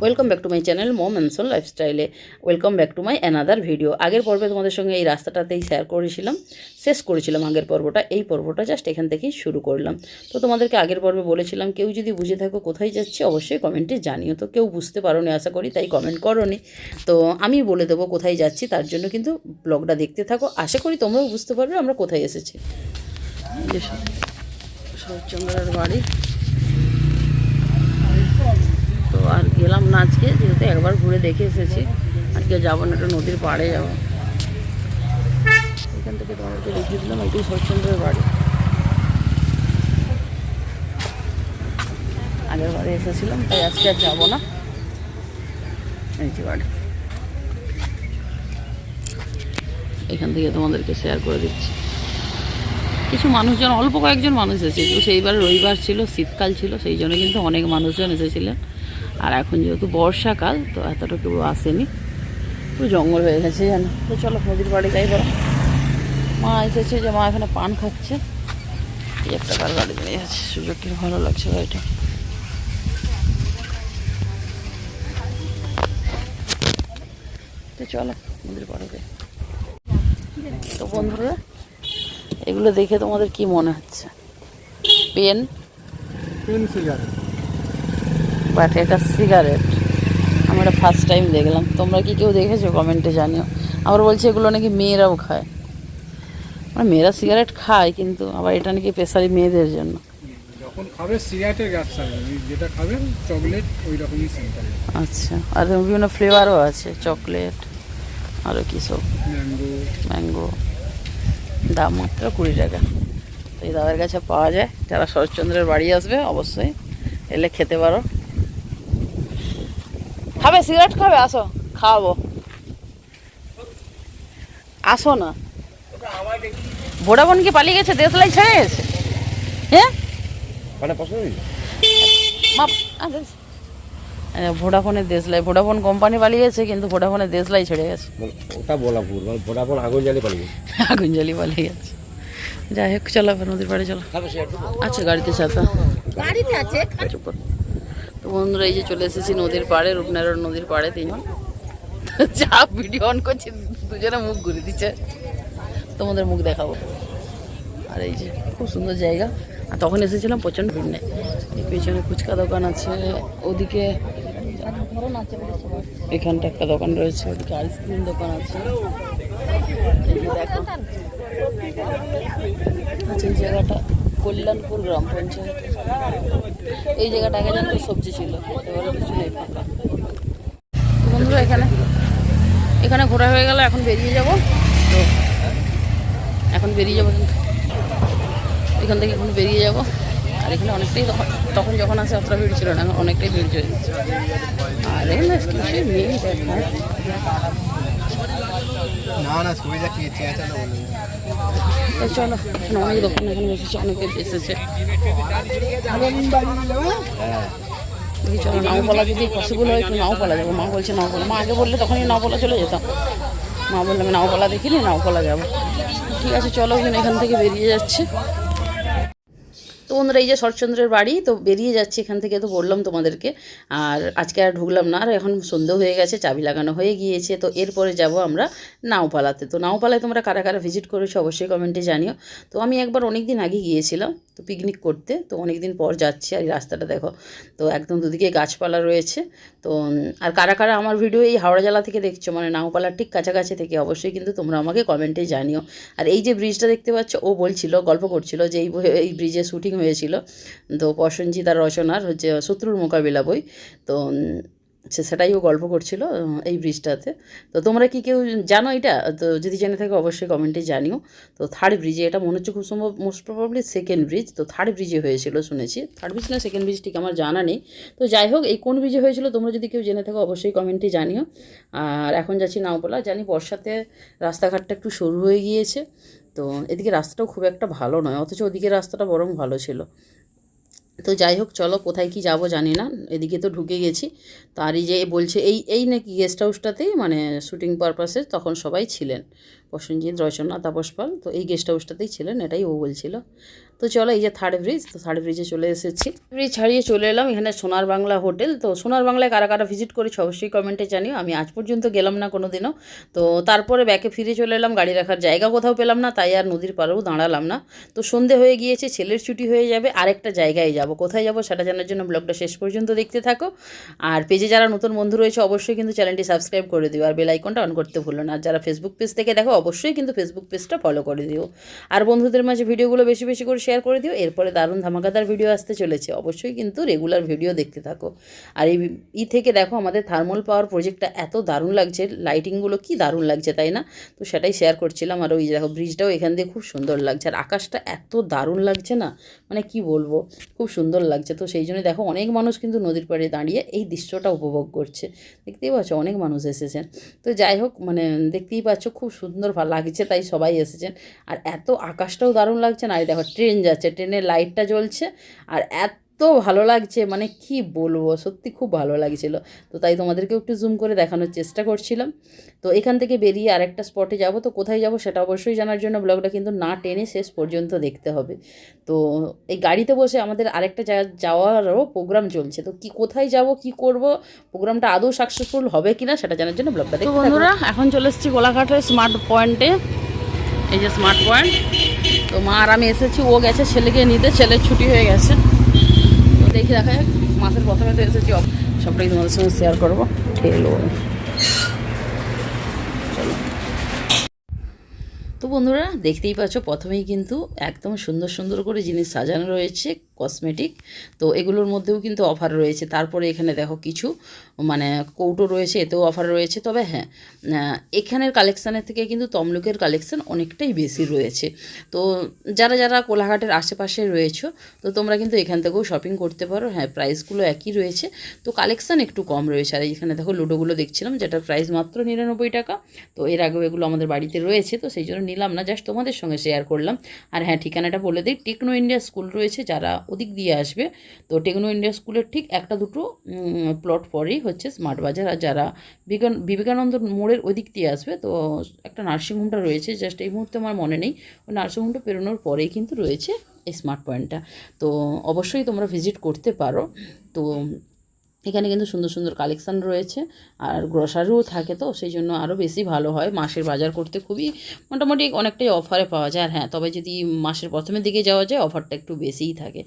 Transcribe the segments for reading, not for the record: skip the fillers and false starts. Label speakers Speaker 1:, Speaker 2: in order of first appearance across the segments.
Speaker 1: Welcome back to my channel mom and লাইফস্টাইলে। Welcome back to my another video. আগের পর্বে তোমাদের সঙ্গে এই রাস্তাটাতেই শেয়ার করেছিলাম, শেষ করেছিলাম আগের পর্বটা। এই পর্বটা জাস্ট এখান থেকেই শুরু করলাম। তো তোমাদেরকে আগের পর্বে বলেছিলাম কেউ যদি বুঝে থাকো কোথায় যাচ্ছি অবশ্যই কমেন্টে জানিও। তো কেউ বুঝতে পারো নি আশা করি, তাই কমেন্ট করোনি। তো আমি বলে দেবো কোথায় যাচ্ছি, তার জন্য কিন্তু ব্লগটা দেখতে থাকো। আশা করি তোমরাও বুঝতে পারবে আমরা কোথায় এসেছি। শরৎচন্দ্রের বাড়ি। তো আর গেলাম না আজকে, যেহেতু একবার ঘুরে দেখে এসেছি। আজকে যাবো না, একটু নদীর পাড়ে যাবো। এখান থেকে তোমাদেরকে দেখিয়ে দিলাম, এটাই শরৎচন্দ্রের বাড়ি। আগের বাড়ি এসেছিলাম, তাই আজকে আর যাবো না। এই যে বাড়ি, এখান থেকে তোমাদেরকে শেয়ার করে দিচ্ছি। কিছু মানুষজন, অল্প কয়েকজন মানুষ এসেছিল। সেইবার রবিবার ছিল, শীতকাল ছিল, সেই জন্য কিন্তু অনেক মানুষজন এসেছিলেন। আর এখন যেহেতু বর্ষাকাল, তো এতটা কেউ আসেনি, পুরো জঙ্গল হয়ে গেছে জানো। তো চলো নদীর বাড়ি যাই বলো। মা এসেছে, যে মা এখানে পান খাচ্ছে। এই একটা কার গাড়ি নিয়ে যাচ্ছে, সুযোগকে ভালো লাগছে গাড়িটা। তো চলো নদীর পাড়ে যাই। তো বন্ধুরা, এগুলো দেখে তোমাদের কি মনে হচ্ছে? পেন সিগারেট, বাট এটা সিগারেট। আমি এটা ফার্স্ট টাইম দেখলাম। তোমরা কি কেউ দেখেছো কমেন্টে জানিও। আবার বলছে এগুলো নাকি মেয়েরাও খায়। মানে মেয়েরা সিগারেট খায়, কিন্তু আবার এটা নাকি স্পেশালি মেয়েদের জন্য।
Speaker 2: যখন খাবে সিগারেটের গাছ ছাড়বে, যেটা খাবেন চকলেট ওই রকমই সেন্ট হবে।
Speaker 1: আচ্ছা, আর বিভিন্ন ফ্লেভারও আছে, চকলেট আরও কী সব, ম্যাঙ্গো। দাম মাত্র 20 টাকা। তো এই দাদার কাছে পাওয়া যায়। যারা শরৎচন্দ্রের বাড়ি আসবে অবশ্যই এলে খেতে পারো। খাবে সিগারেট খাবে? আসো, খাওয়াবো। আসো না। ভোডাফোন কি পালিয়ে গেছে? দেশলাই ছেড়ে গেছে? হ্যাঁ, ভোডাফোনের দেশলাই, ভোডাফোন কোম্পানি পালিয়ে গেছে, কিন্তু ভোডাফোনের দেশলাই ছেড়ে গেছে।
Speaker 3: ওটা বলা ভুল, ভোডাফোন আগুনজালি পালিয়ে গেছে।
Speaker 1: আগুনজালি পালিয়ে গেছে। যাই হোক, চলো নদীর পাড়ে চলো। আচ্ছা, গাড়িতে ছাতা গাড়িতে আছে। তো বন্ধুরা, এই যে চলে এসেছি নদীর পাড়ে, রূপনারায়ণ নদীর পাড়ে। তিনজন যা ভিডিও অন করছি, দুজনে মুখ ঘুরে দিচ্ছে। তোমাদের মুখ দেখাবো। আর এই যে খুব সুন্দর জায়গা। আর তখন এসেছিলাম প্রচণ্ড ভিড় নেই। এই পেছনে ফুচকা দোকান আছে, ওদিকে এখানটা একটা দোকান রয়েছে, ওদিকে আইসক্রিম দোকান আছে। এই যে দেখো, আচ্ছা এই জায়গাটা কল্যাণপুর গ্রাম পঞ্চায়েত। এই জায়গাটা আগে জানতো সবজি ছিল, এবারে কিছু নেই, ফাঁকা। বন্ধুরা, এখানে ঘোরা হয়ে গেল, এখন বেরিয়ে যাব। তো এখন বেরিয়ে যাবো, এখান থেকে এখন বেরিয়ে যাব। আর এখানে অনেকটাই তখন যখন আসে অতটা ভিড় ছিল না, অনেকটাই ভিড় চলেছে। আর এখানে কিছুই নেই দেখার। চলো, এখানে অনেক দোকান, এখানে এসেছে, অনেকে এসেছে। চলো, নাওপালা যদি পসিবল হয় একটু নাওপালা যাবো। মা বলছে নাওপালা। মা আগে বললে তখনই নাওপালা চলে যেতাম। মা বললাম আমি নাওপালা দেখিনি, নাওপালা যাবো। ঠিক আছে চলো, এখান থেকে বেরিয়ে যাচ্ছে। তো বন্ধুরা, এই যে শরৎচন্দ্রের বাড়ি, তো বেরিয়ে যাচ্ছি এখান থেকে। তো বললাম তোমাদেরকে, আর আজকে আর ঢুকলাম না। আর এখন সন্ধ্যে হয়ে গেছে, চাবি লাগানো হয়ে গিয়েছে। তো এরপরে যাব আমরা নাওপালাতে। তো নাওপালায় তোমরা কারা কারা ভিজিট করেছো অবশ্যই কমেন্টে জানিও। তো আমি একবার অনেক দিন আগে গিয়েছিলাম, তো পিকনিক করতে। তো অনেক দিন পর যাচ্ছি। আর এই রাস্তাটা দেখো, তো একদম দুদিকে গাছপালা রয়েছে। তো আর কারা কারা আমার ভিডিও এই হাওড়া জেলা থেকে দেখছো, মানে নাওপালার ঠিক কাছাকাছি থেকে, অবশ্যই কিন্তু তোমরা আমাকে কমেন্টে জানিও। আর এই যে ব্রিজটা দেখতে পাচ্ছ, ও বলছিল, গল্প করছিল যে এই ব্রিজে শুটিং হয়েছিল। তো প্রসেনজিৎ আর রচনার হচ্ছে শত্রুর মোকাবিলা বই। তো সেটাই ও গল্প করছিল এই ব্রিজটাতে। তো তোমরা কি কেউ জানো এটা? তো যদি জেনে থাকো অবশ্যই কমেন্টে জানিও। তো থার্ড ব্রিজে, এটা মনে হচ্ছে খুব সম্ভব, মোস্ট প্রবাবলি সেকেন্ড ব্রিজ। তো থার্ড ব্রিজে হয়েছিল শুনেছি। থার্ড ব্রিজ না সেকেন্ড ব্রিজ ঠিক আমার জানা নেই। তো যাই হোক, এই কোন ব্রিজে হয়েছিল তোমরা যদি কেউ জেনে থাকো অবশ্যই কমেন্টে জানিও। আর এখন যাচ্ছি নাওপালা। জানি বর্ষাতে রাস্তাঘাটটা একটু সরু হয়ে গিয়েছে। তো এদিকে রাস্তাটাও খুব একটা ভালো নয়, অথচ ওদিকে রাস্তাটা বরং ভালো ছিল। তো যাই হোক, চলো কোথায় কি যাব জানি না। এদিকে তো ঢুকে গেছি। তার এই যে বলছে এই নাকি গেস্ট হাউসটাতেই, মানে শ্যুটিং পারপাসে তখন সবাই ছিলেন, প্রসেনজিৎ, রচনা, তাপস পাল। তো এই গেস্ট হাউসটাতেই ছিলেন, এটাই ও বলছিল। তো চলো এই যে থার্ড ব্রিজ, তো থার্ড ব্রিজে চলে এসেছি। ব্রিজ ছাড়িয়ে চলে এলাম এখানে সোনার বাংলা হোটেল। তো সোনার বাংলায় কারা কারা ভিজিট করেছে অবশ্যই কমেন্টে জানিও। আমি আজ পর্যন্ত গেলাম না কোনো দিনও। তো তারপরে ব্যাকে ফিরে চলে এলাম, গাড়ি রাখার জায়গা কোথাও পেলাম না, তাই আর নদীর পাড়েও দাঁড়ালাম না। তো সন্ধে হয়ে গিয়েছে, ছেলের ছুটি হয়ে যাবে, আরেকটা জায়গায় যাব। কোথায় যাব সেটা জানার জন্য ব্লগটা শেষ পর্যন্ত দেখতে থাকো। আর পেজে যারা নতুন বন্ধু রয়েছে অবশ্যই কিন্তু চ্যানেলটি সাবস্ক্রাইব করে দিও, আর বেল আইকনটা অন করতে ভুলো না। আর যারা ফেসবুক পেজ থেকে দেখো অবশ্যই কিন্তু ফেসবুক পেজটা ফলো করে দিও, আর বন্ধুদের মাঝে ভিডিওগুলো বেশি বেশি করে শেয়ার করে দিও। এরপরে দারুণ ধামাকাদার ভিডিও আসতে চলেছে, অবশ্যই কিন্তু রেগুলার ভিডিও দেখতে থাকো। আর এই থেকে দেখো আমাদের থার্মাল পাওয়ার প্রজেক্টটা এত দারুণ লাগছে, লাইটিংগুলো কি দারুণ লাগছে তাই না? তো সেটাই শেয়ার করছিলাম। আর ওই দেখো ব্রিজটাও এখান দিয়ে খুব সুন্দর লাগছে, আর আকাশটা এত দারুণ লাগছে না, মানে কি বলবো, খুব সুন্দর লাগছে। তো সেই জন্য দেখো অনেক মানুষ কিন্তু নদীর পাড়ে দাঁড়িয়ে এই দৃশ্যটা উপভোগ করছে, দেখতেই পাচ্ছ অনেক মানুষ এসেছেন। তো যাই হোক, মানে দেখতেই পাচ্ছ খুব সুন্দর লাগছে, তাই সবাই এসেছেন। আর এত আকাশটাও দারুণ লাগছে না, আর দেখো ট্রেন যাচ্ছে, ট্রেনের লাইটটা জ্বলছে, আর এত ভালো লাগছে, মানে কি বলবো, সত্যি খুব ভালো লাগছিল। তো তাই তোমাদেরকেও একটু জুম করে দেখানোর চেষ্টা করছিলাম। তো এখান থেকে বেরিয়ে আরেকটা স্পটে যাব, তো কোথায় যাব সেটা অবশ্যই জানার জন্য ব্লগটা কিন্তু না টেনে শেষ পর্যন্ত দেখতে হবে। তো এই গাড়িতে বসে আমাদের আরেকটা যাওয়ারও প্রোগ্রাম চলছে, তো কি কোথায় যাব কি করব, প্রোগ্রামটা আদৌ সাকসেসফুল হবে কিনা সেটা জানার জন্য ব্লগটা দেখতে থাকো। বন্ধুরা এখন চলে এসেছি কোলাঘাটের স্মার্ট পয়েন্টে, এই যে স্মার্ট পয়েন্ট। তো মা আর আমি এসেছি, ও গেছে ছেলেকে নিতে, ছেলের ছুটি হয়ে গেছে। তো দেখি দেখা যাক, মাসের প্রথমে তো এসেছি, সবটাই তোমাদের সঙ্গে শেয়ার করবো। ঠেলো চলো। তো বন্ধুরা দেখতেই পাচ্ছ প্রথমেই কিন্তু একদম সুন্দর সুন্দর করে জিনিস সাজানো রয়েছে, কসমেটিক। তো এগুলোর মধ্যেও কিন্তু অফার রয়েছে। তারপরে এখানে দেখো কিছু মানে কৌটো রয়েছে, এতেও অফার রয়েছে। তবে হ্যাঁ, এখানের কালেকশানের থেকে কিন্তু তমলুকের কালেকশান অনেকটাই বেশি রয়েছে। তো যারা যারা কোলাঘাটের আশেপাশে রয়েছে, তো তোমরা কিন্তু এখান থেকেও শপিং করতে পারো। হ্যাঁ, প্রাইসগুলো একই রয়েছে, তো কালেকশান একটু কম রয়েছে। আর এখানে দেখো লুডোগুলো দেখছিলাম, যেটার প্রাইস মাত্র 99 টাকা। তো এর আগেও এগুলো আমাদের বাড়িতে রয়েছে, তো সেই জন্য নিলাম না, জাস্ট তোমাদের সঙ্গে শেয়ার করলাম। আর হ্যাঁ, ঠিকানাটা বলে দিই, টেকনো ইন্ডিয়া স্কুল রয়েছে, যারা ওদিক দিয়ে আসবে তো টেকনো ইন্ডিয়া স্কুলের ঠিক একটা দুটো প্লট পরেই হচ্ছে স্মার্ট বাজার। আর যারা বিবেকানন্দ মোড়ের ওদিক দিয়ে আসবে, তো একটা নার্সিংহোমটা রয়েছে, জাস্ট এই মুহূর্তে আমার মনে নেই, ওই নার্সিংহোমটা পেরোনোর পরেই কিন্তু রয়েছে এই স্মার্ট পয়েন্টটা। তো অবশ্যই তোমরা ভিজিট করতে পারো। তো এখানে কিন্তু সুন্দর সুন্দর কালেকশান রয়েছে, আর গ্রসারিও থাকে, তো সেই জন্য আরও বেশি ভালো হয়। মাসের বাজার করতে খুবই মোটামুটি অনেকটাই অফারে পাওয়া যায়। আর হ্যাঁ, তবে যদি মাসের প্রথমের দিকে যাওয়া যায় অফারটা একটু বেশিই থাকে।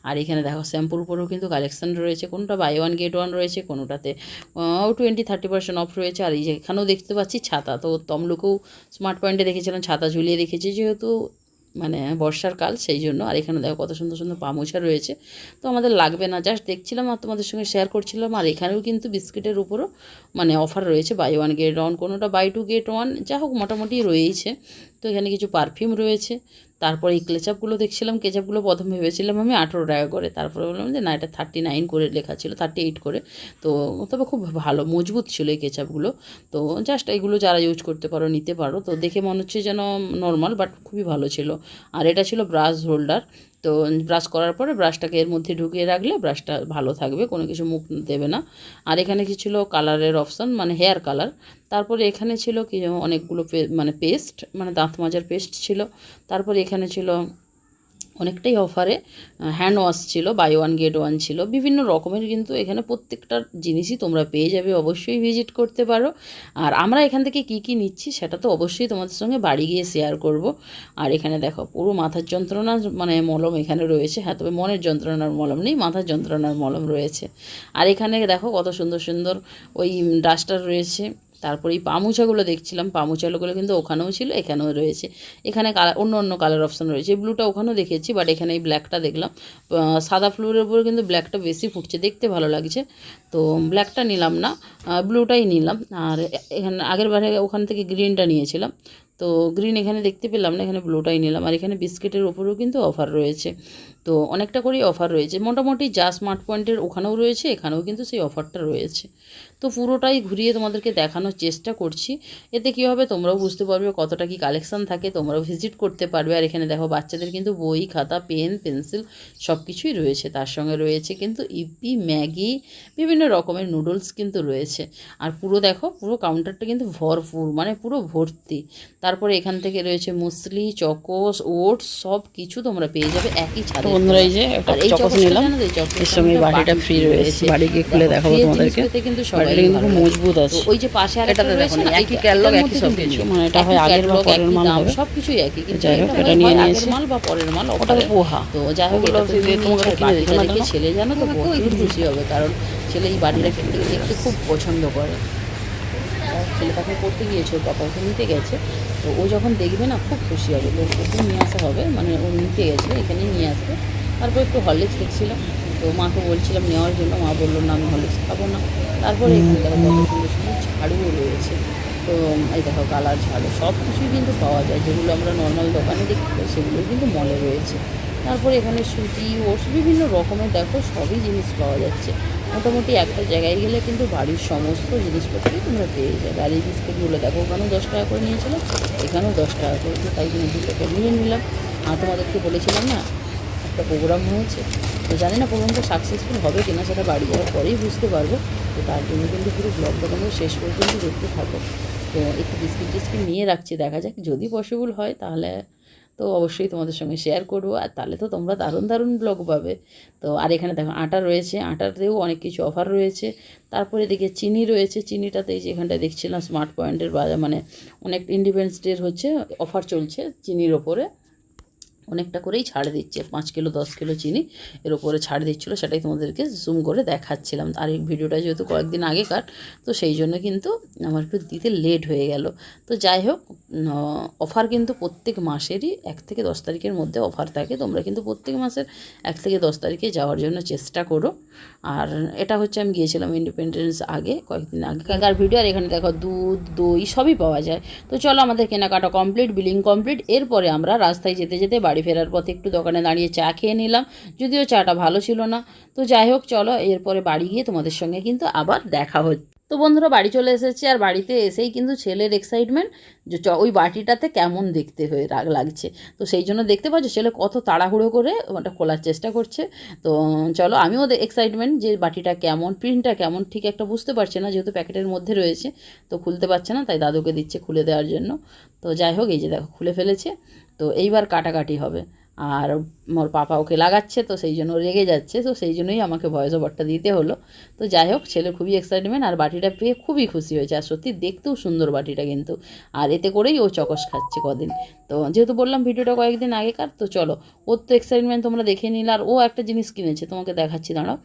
Speaker 1: আর এখানে দেখো শ্যাম্পুর উপরেও কিন্তু কালেকশান রয়েছে, কোনোটা বাই ওয়ান গেট ওয়ান রয়েছে, কোনোটাতে 20-30% অফ রয়েছে। আর এই যে এখানেও দেখতে পাচ্ছি ছাতা, তো তমলুকেও স্মার্ট পয়েন্টে দেখেছিলাম ছাতা ঝুলিয়ে রেখেছি, যেহেতু মানে বর্ষার কাল সেই জন্য। আর এখানে দেখো কত সুন্দর সুন্দর পামোছা রয়েছে, তো আমাদের লাগবে না, জাস্ট দেখছিলাম আর তোমাদের সঙ্গে শেয়ার করছিলাম। আর এখানেও কিন্তু বিস্কিটের উপরও মানে অফার রয়েছে, বাই ওয়ান গেট ওয়ান, কোনোটা বাই টু গেট ওয়ান, যা হোক মোটামুটি রয়েছে। তো এখানে কিছু পারফিউম রয়েছে। তারপরে এই কেচাপগুলো দেখছিলাম, কেচাপগুলো প্রথমে ভেবেছিলাম আমি 18 টাকা করে, তারপরে বললাম যে না, এটা 39 করে লেখা ছিল, 38 করে। তো তবে খুব ভালো মজবুত ছিল এই কেচাপগুলো। তো জাস্ট এইগুলো যারা ইউজ করতে পারো নিতে পারো। তো দেখে মনে হচ্ছে যেন নর্মাল, বাট খুবই ভালো ছিল। আর এটা ছিল ব্রাশ হোল্ডার, তো ব্রাশ করার পরে ব্রাশটাকে এর মধ্যে ঢুকিয়ে রাখলে ব্রাশটা ভালো থাকবে, কোনো কিছু মুখ দেবে না। আর এখানে কি ছিল কালারের অপশান, মানে হেয়ার কালার। তারপরে এখানে ছিল কি অনেকগুলো মানে পেস্ট, মানে দাঁত মাজার পেস্ট ছিল। তারপরে এখানে ছিল অনেকটাই অফারে হ্যান্ড ওয়াশ ছিল, বাই ওয়ান গেট ওয়ান ছিল, বিভিন্ন রকমের কিন্তু এখানে প্রত্যেকটা জিনিসই তোমরা পেয়ে যাবে, অবশ্যই ভিজিট করতে পারো। আর আমরা এখান থেকে কি কি নিচ্ছি সেটা তো অবশ্যই তোমাদের সঙ্গে বাড়ি গিয়ে শেয়ার করব। আর এখানে দেখো পুরো মাথার যন্ত্রণা মানে মলম এখানে রয়েছে, হ্যাঁ তবে মনের যন্ত্রণার মলম নেই, মাথার যন্ত্রণার মলম রয়েছে। আর এখানে দেখো কত সুন্দর সুন্দর ওই ডাস্টার রয়েছে। তারপরে এই পামুচাগুলো দেখছিলাম, পামুচাগুলো কিন্তু ওখানেও ছিল, এখানেও রয়েছে। এখানে কালার অন্য অন্য কালার অপশান রয়েছে, ব্লুটা ওখানেও দেখেছি, বাট এখানে এই ব্ল্যাকটা দেখলাম। সাদা ফ্লোরের উপরে কিন্তু ব্ল্যাকটা বেশি ফুটছে, দেখতে ভালো লাগছে, তো ব্ল্যাকটা নিলাম না, ব্লুটাই নিলাম। আর এখানে আগের বারে ওখান থেকে গ্রিনটা নিয়েছিলাম, তো গ্রিন এখানে দেখতে পেলাম না, এখানে ব্লুটাই নিলাম। আর এখানে বিস্কিটের ওপরেও কিন্তু অফার রয়েছে, তো অনেকটা করেই অফার রয়েছে মোটামুটি, যা স্মার্ট পয়েন্টের ওখানেও রয়েছে, এখানেও কিন্তু সেই অফারটা রয়েছে। তো তো পুরোটাই ঘুরিয়ে তোমাদেরকে দেখানোর চেষ্টা করছি। এতে কী হবে, তোমরাও বুঝতে পারবে কতটা কি কালেকশান থাকে, তোমরাও ভিজিট করতে পারবে। আর এখানে দেখো বাচ্চাদের কিন্তু বই, খাতা, পেন, পেন্সিল সব কিছুই রয়েছে। তার সঙ্গে রয়েছে কিন্তু ইপি, ম্যাগি, বিভিন্ন রকমের নুডলস কিন্তু রয়েছে। আর পুরো দেখো, পুরো কাউন্টারটা কিন্তু ভরপুর, মানে পুরো ভর্তি। তারপরে এখান থেকে রয়েছে মুসলি, চকোস, ওটস, সব কিছু তোমরা পেয়ে যাবে একই ছাদে।
Speaker 4: বন্ধুরা এই যে একটা চকোস নিলাম, এর সঙ্গে বাটিটা ফ্রি রয়েছে। বাড়ি গিয়ে খুলে দেখাবো তোমাদেরকে।
Speaker 1: কিন্তু সবাই
Speaker 4: বাটিটা কিন্তু খুব মজবুত আছে।
Speaker 1: ওই যে পাশে আরেকটা রয়েছে না,
Speaker 4: একই ক্যাটালগ, একই সব কিছু, মানে এটা হয় আগের বা পরের মাল হবে,
Speaker 1: সবকিছুই একই। কিন্তু
Speaker 4: যাই হোক,
Speaker 1: এটা
Speaker 4: এটা নিয়ে
Speaker 1: হয়
Speaker 4: নিয়েছি।
Speaker 1: আগের মাল বা পরের মাল,
Speaker 4: ওটা তো পোহা।
Speaker 1: তো যাই হোক, এটা
Speaker 4: তোমাকে কিনে দিয়েছে না,
Speaker 1: দেখে ছেলে জানো তো প্রচুর খুশি হবে, কারণ ছেলে এই বাড়িটা কিন্তু দেখতে খুব পছন্দ করে। ছেলে তাকে পড়তে গিয়েছে, ওর বাবা ওকে নিতে গেছে, তো ও যখন দেখবে না খুব খুশি হবে। ওকে নিয়ে আসা হবে, মানে ও নিতে গেছে, এখানেই নিয়ে আসবে। তারপর একটু হরলিক্স দেখছিলাম, তো মাকে বলছিলাম নেওয়ার জন্য, মা বললো না আমি হরলিক্স খাবো না। তারপরে এখানে দেখো কত সুন্দর সুন্দর ঝাড়ুও রয়েছে। তো এই দেখো কালার ঝাড়ু, সব কিছুই কিন্তু পাওয়া যায়, যেগুলো আমরা নর্মাল দোকানে দেখতে পাই সেগুলোই কিন্তু মলে রয়েছে। তারপরে এখানে সুজি, ওটস, বিভিন্ন রকমের দেখো সবই জিনিস পাওয়া যাচ্ছে। মোটামুটি একটা জায়গায় গেলে কিন্তু বাড়ির সমস্ত জিনিসপত্রই তোমরা পেয়ে যাবে। আর এই বিস্কুটগুলো দেখো, ওখানেও 10 টাকা করে নিয়েছিল, এখানেও 10 টাকা করে, তো তাই জন্য 2 টাকা নিয়ে নিলাম। আর তোমাদেরকে বলেছিলাম না একটা প্রোগ্রাম হয়েছে, তো জানি না প্রোগ্রামটা সাকসেসফুল হবে কিনা, সেটা বাড়ি যাওয়ার পরেই বুঝতে পারবো। তো তার জন্য কিন্তু পুরো ব্লগটা তোমরা শেষ পর্যন্ত দেখতে থাকো। তো একটু বিস্কিট টিস্কিট নিয়ে রাখছি, দেখা যাক যদি পসিবল হয় তাহলে তো অবশ্যই তোমাদের সঙ্গে শেয়ার করবো। আর তাহলে তো তোমরা দারুণ দারুণ ব্লগ পাবে। তো আর এখানে দেখো আটা রয়েছে, আটাতেও অনেক কিছু অফার রয়েছে। তারপরে দেখে চিনি রয়েছে, চিনিটাতেই যে এখানটায় দেখছিলাম স্মার্ট পয়েন্টের বাজার, মানে অনেক ইন্ডিপেন্ডেন্স ডের হচ্ছে অফার চলছে চিনির ওপরে, অনেকটা করেই ছাড় দিচ্ছে, 5 কিলো 10 কিলো চিনি এর ওপরে ছাড় দিচ্ছিলো, সেটাই তোমাদেরকে জুম করে দেখাচ্ছিলাম। আর এই ভিডিওটা যেহেতু কয়েকদিন আগেকার, তো সেই জন্য কিন্তু আমার একটু দিতে লেট হয়ে গেল। তো যাই হোক, অফার কিন্তু প্রত্যেক মাসেরই 1 থেকে 10 তারিখের মধ্যে অফার থাকে। তোমরা কিন্তু প্রত্যেক মাসের 1 থেকে 10 তারিখে যাওয়ার জন্য চেষ্টা করো। আর এটা হচ্ছে আমি গিয়েছিলাম ইন্ডিপেন্ডেন্স আগে, কয়েকদিন আগেকার ভিডিও। আর এখানে দেখো দুধ, দই সবই পাওয়া যায়। তো চলো, আমাদের কেনাকাটা কমপ্লিট, বিলিং কমপ্লিট। এরপরে আমরা রাস্তায় যেতে যেতে বাড়ি ফেরার পথে একটু দোকানে দাঁড়িয়ে চা খেয়ে নিলাম, যদিও চাটা ভালো ছিল না। তো যাই হোক, চলো এরপরে বাড়ি গিয়ে তোমাদের সঙ্গে কিন্তু আবার দেখা হচ্ছে। তো বন্ধুরা বাড়ি চলে এসেছি, আর বাড়িতে এসেই কিন্তু ছেলের এক্সাইটমেন্ট যে ওই বাটিটাতে কেমন দেখতে হয়ে লাগছে। তো সেই জন্য দেখতে পাচ্ছ ছেলে কত তাড়াহুড়ো করে ওটা খোলার চেষ্টা করছে। তো চলো, আমিও এক্সাইটমেন্ট যে বাটিটা কেমন, প্রিন্টটা কেমন, ঠিক একটা বুঝতে পারছে না, যেহেতু প্যাকেটের মধ্যে রয়েছে তো খুলতে পারছে না, তাই দাদুকে দিচ্ছে খুলে দেওয়ার জন্য। তো যাই হোক, এই যে দেখো খুলে ফেলেছে। তো এইবার কাটাকাটি হবে, আর মোর পাপা ওকে লাগাচ্ছে, তো সেই জন্য রেগে যাচ্ছে, তো সেই জন্যই আমাকে ভয়েস ওভারটা দিতে হলো। তো যাই হোক, ছেলে খুবই এক্সাইটমেন্ট, আর বাটিটা পেয়ে খুবই খুশি হয়েছে। আর সত্যি দেখতেও সুন্দর বাটিটা কিন্তু, আর এতে করেই ও চকস খাচ্ছে কদিন। তো যেহেতু বললাম ভিডিওটা কয়েকদিন আগেকার, তো চলো, ওর তো এক্সাইটমেন্ট তোমরা দেখে নিলে। আর ও একটা জিনিস কিনেছে, তোমাকে দেখাচ্ছি দাঁড়াও।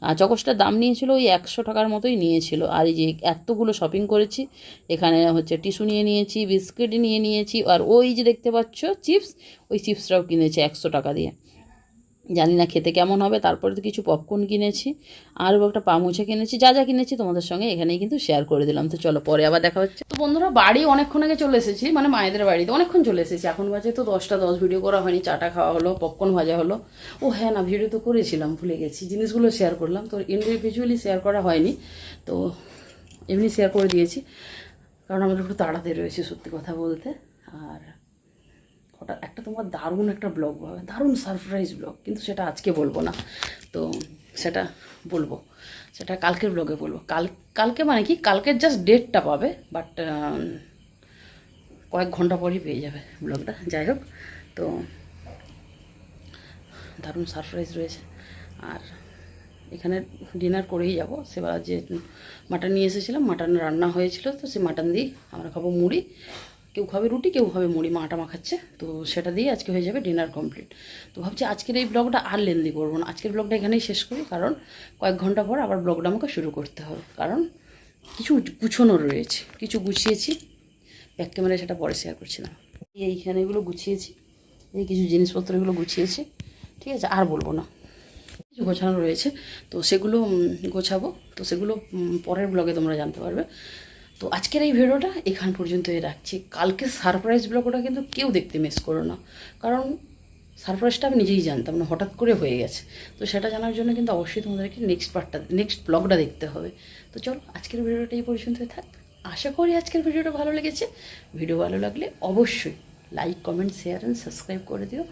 Speaker 1: আর চকসটার দাম নিয়েছিল ওই 100 টাকার মতোই নিয়েছিল। আর এই যে এতগুলো শপিং করেছি, এখানে হচ্ছে টিস্যু নিয়ে নিয়েছি, বিস্কিট নিয়ে নিয়েছি, আর ওই যে দেখতে পাচ্ছ চিপস, ওই চিপসটাও কিনেছি 100 টাকা দিয়ে। জানি না খেতে কেমন হবে। তারপরে তো কিছু পপকর্ন কিনেছি, আরও একটা পা মুছে কিনেছি। যা যা কিনেছি তোমাদের সঙ্গে এখানেই কিন্তু শেয়ার করে দিলাম। তো চলো, পরে আবার দেখা হচ্ছে। তো বন্ধুরা বাড়ি অনেকক্ষণ আগে চলে এসেছি, মানে মায়েদের বাড়িতে অনেকক্ষণ চলে এসেছি। এখন বাজে তো 10টা 10, ভিডিও করা হয়নি, চাটা খাওয়া হলো, পপকর্ন ভাজা হলো। ও হ্যাঁ, না ভিডিও তো করেছিলাম, ভুলে গেছি, জিনিসগুলো শেয়ার করলাম। তো ইন্ডিভিজুয়ালি শেয়ার করা হয়নি, তো এমনি শেয়ার করে দিয়েছি, কারণ আমাদের একটু তাড়াতাড়ি রয়েছে সত্যি কথা বলতে। আর হঠাৎ একটা তোমার দারুণ একটা ব্লগ পাবে, দারুণ সারপ্রাইজ ব্লগ, কিন্তু সেটা আজকে বলবো না, তো সেটা বলবো, সেটা কালকের ব্লগে বলবো। কালকে মানে কি, কালকের জাস্ট ডেটটা পাবে, বাট কয়েক ঘন্টা পরই পেয়ে যাবে ব্লগটা। যাই হোক, তো দারুণ সারপ্রাইজ রয়েছে। আর এখানে ডিনার করেই যাব। সেবার যে মাটন নিয়ে এসেছিলাম, মাটন রান্না হয়েছিল, তো সেই মাটন দিয়ে আমরা খাবো মুড়ি, কেউ খাবে রুটি, কেউ খাবে মুড়ি, মা আটা মাখাচ্ছে, তো সেটা দিয়ে আজকে হয়ে যাবে ডিনার কমপ্লিট। তো ভাবছি আজকের এই ব্লগটা আর লেন্দি করবো না, আজকের ব্লগটা এখানেই শেষ করি, কারণ কয়েক ঘন্টা পর আবার ব্লগটা আমাকে শুরু করতে হবে, কারণ কিছু গুছোনোর রয়েছে, কিছু গুছিয়েছি, ব্যাক ক্যামেরায় সেটা পরে শেয়ার করছি না। এইখানে এগুলো গুছিয়েছি, এই কিছু জিনিসপত্র এগুলো গুছিয়েছি, ঠিক আছে, আর বলবো না, কিছু গোছানো রয়েছে, তো সেগুলো গোছাবো, তো সেগুলো পরের ব্লগে তোমরা জানতে পারবে। তো আজকের এই ভিডিওটা এখান পর্যন্তই রাখছি। কালকে সারপ্রাইজ ব্লগটা কিন্তু কেউ দেখতে মিস করো না, কারণ সারপ্রাইজটা আমি নিজেই জানতাম না, হঠাৎ করে হয়ে গেছে। তো সেটা জানার জন্য কিন্তু অবশ্যই তোমাদেরকে নেক্সট ব্লগটা দেখতে হবে। তো চলো আজকের ভিডিওটা এই পর্যন্তই থাক। আশা করি আজকের ভিডিওটা ভালো লেগেছে। ভিডিও ভালো লাগলে অবশ্যই like, comment, share and subscribe করে দিও।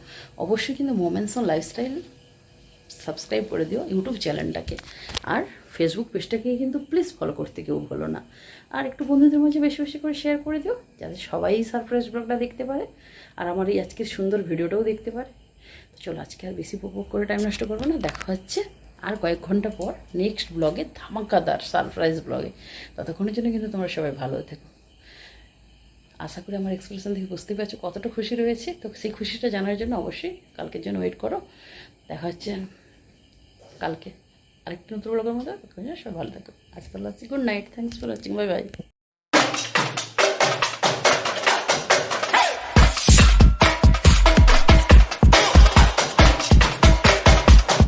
Speaker 1: অবশ্যই কিন্তু মোমেন্টস অন লাইফস্টাইল সাবস্ক্রাইব করে দিও ইউটিউব চ্যানেলটাকে, আর ফেসবুক পেজটাকে কিন্তু প্লিজ ফলো করতে কেউ ভুলো না। আর একটু বন্ধুদের মাঝে বেশি বেশি করে শেয়ার করে দিও, যাতে সবাই সারপ্রাইজ ব্লগটা দেখতে পারে আর আমার এই আজকের সুন্দর ভিডিওটাও দেখতে পারে। তো চলো আজকে আর বেশি উপভোগ করে টাইম নষ্ট করবো না, দেখা হচ্ছে আর কয়েক ঘন্টা পর নেক্সট ব্লগে, ধামাকাদার সারপ্রাইজ ব্লগে। ততক্ষণের জন্য কিন্তু তোমরা সবাই ভালো থেকো। আশা করি আমার এক্সপ্রেশন থেকে বুঝতে পারছো কতটা খুশি রয়েছে। তো সেই খুশিটা জানার জন্য অবশ্যই কালকের জন্য ওয়েট করো। দেখা হচ্ছে কালকে আরেকটি নতুন ব্লগের মধ্যে। সবাই ভালো থাকো। আজ ভালো আছি, good night, thanks for watching, bye bye.